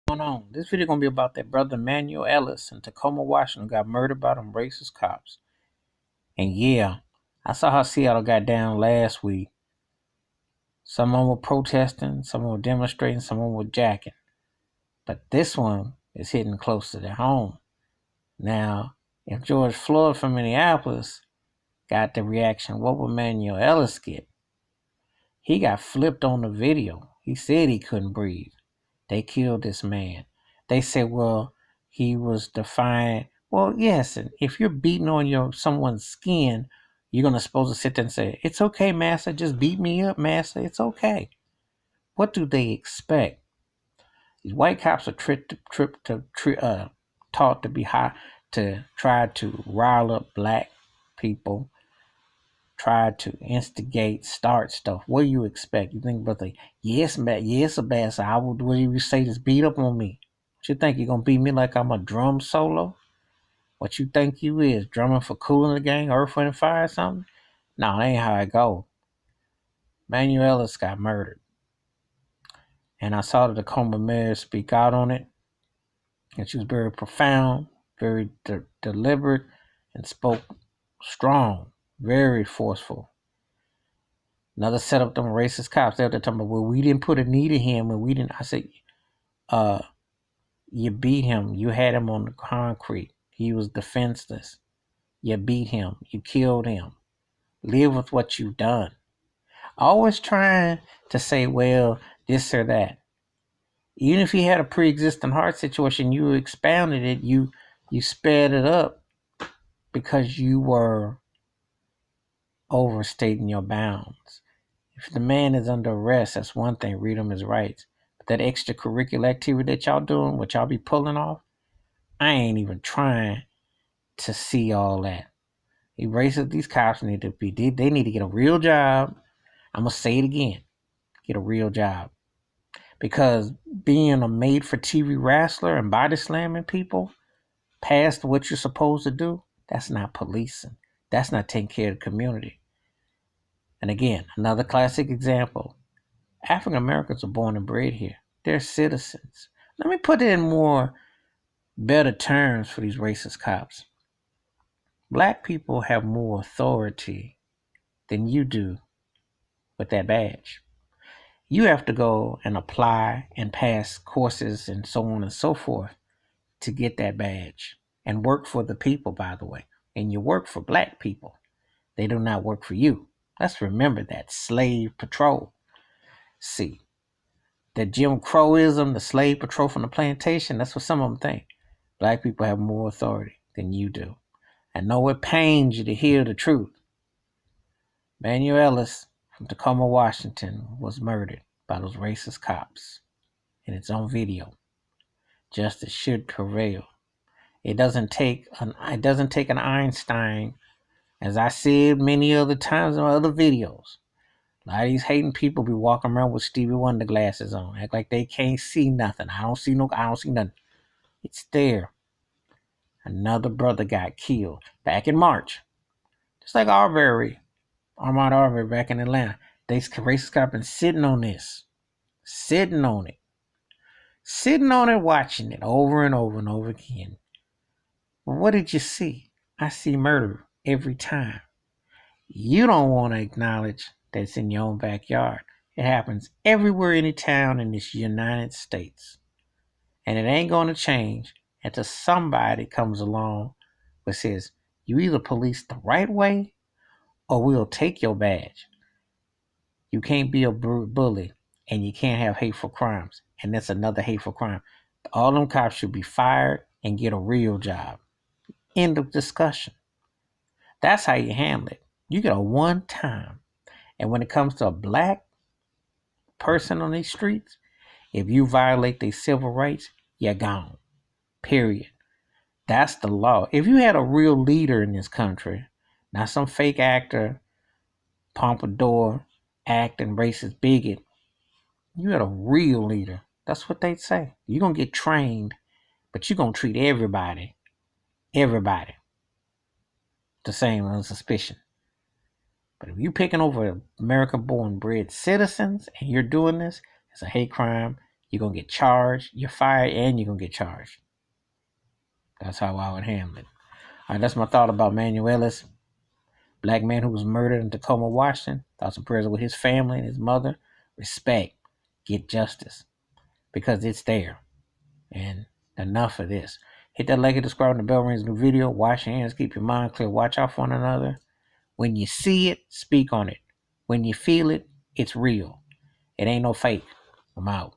Going on? This video gonna be about that brother Manuel Ellis in Tacoma, Washington, got murdered by them racist cops. And yeah, I saw how Seattle got down last week. Some of them were protesting, some of them were demonstrating, some of them were jacking. But this one is hitting close to their home. Now, if George Floyd from Minneapolis got the reaction, what would Manuel Ellis get? He got flipped on the video. He said he couldn't breathe. They killed this man. They said, well, he was defiant. Well, yes, and if you're beating on someone's skin, you're gonna supposed to sit there and say, "It's okay, master. Just beat me up, master. It's okay." What do they expect? These white cops are taught to be high to try to rile up black people, try to instigate, start stuff. What do you expect? You think about yes, a bad side. What do you say? Just beat up on me. What you think? You gonna beat me like I'm a drum solo? What you think you is? Drumming for Cooling the Gang, Earth, Wind, and Fire or something? No, that ain't how it go. Manuel Ellis got murdered. And I saw the Tacoma mayor speak out on it. And she was very profound, very deliberate, and spoke strong, very forceful. Another set up them racist cops. They're talking about, well, we didn't put a knee to him and we didn't. I said, you beat him. You had him on the concrete. He was defenseless. You beat him. You killed him. Live with what you've done. Always trying to say, well, this or that. Even if he had a pre-existing heart situation, you expounded it. You sped it up because you were overstating your bounds. If the man is under arrest, that's one thing. Read him his rights. But that extracurricular activity that y'all doing, what y'all be pulling off, I ain't even trying to see all that. These cops need to be, they need to get a real job. I'm going to say it again. Get a real job. Because being a made-for-TV wrestler and body slamming people past what you're supposed to do, that's not policing. That's not taking care of the community. And again, another classic example. African Americans are born and bred here. They're citizens. Let me put it in more better terms for these racist cops. Black people have more authority than you do with that badge. You have to go and apply and pass courses and so on and so forth to get that badge and work for the people, by the way. And you work for black people. They do not work for you. Let's remember that. Slave patrol. See, the Jim Crowism, the slave patrol from the plantation, that's what some of them think. Black people have more authority than you do. I know it pains you to hear the truth. Manuel Ellis from Tacoma, Washington was murdered by those racist cops in its own video. Justice should prevail. It doesn't take an Einstein, as I said many other times in my other videos. A lot of these hating people be walking around with Stevie Wonder glasses on, act like they can't see nothing. I don't see nothing. It's there. Another brother got killed back in March. Just like Ahmaud Arbery back in Atlanta. These racist cops been sitting on this. Sitting on it, watching it over and over and over again. Well, what did you see? I see murder every time. You don't want to acknowledge that it's in your own backyard. It happens everywhere, any town in this United States. And it ain't going to change until somebody comes along that says, you either police the right way or we'll take your badge. You can't be a bully and you can't have hateful crimes. And that's another hateful crime. All them cops should be fired and get a real job. End of discussion. That's how you handle it. You get a one time. And when it comes to a black person on these streets, if you violate their civil rights, you're gone. Period. That's the law. If you had a real leader in this country, not some fake actor, pompadour, acting racist bigot, you had a real leader. That's what they'd say. You're going to get trained, but you're going to treat everybody, the same on suspicion. But if you're picking over American-born bred citizens and you're doing this, it's a hate crime. You're going to get charged, you're fired, and you're going to get charged. That's how I would handle it. All right, that's my thought about Manuel Ellis, black man who was murdered in Tacoma, Washington. Thoughts and prayers with his family and his mother. Respect. Get justice. Because it's there. And enough of this. Hit that like and subscribe when the bell rings. New video. Wash your hands. Keep your mind clear. Watch out for one another. When you see it, speak on it. When you feel it, it's real. It ain't no fake. I'm out.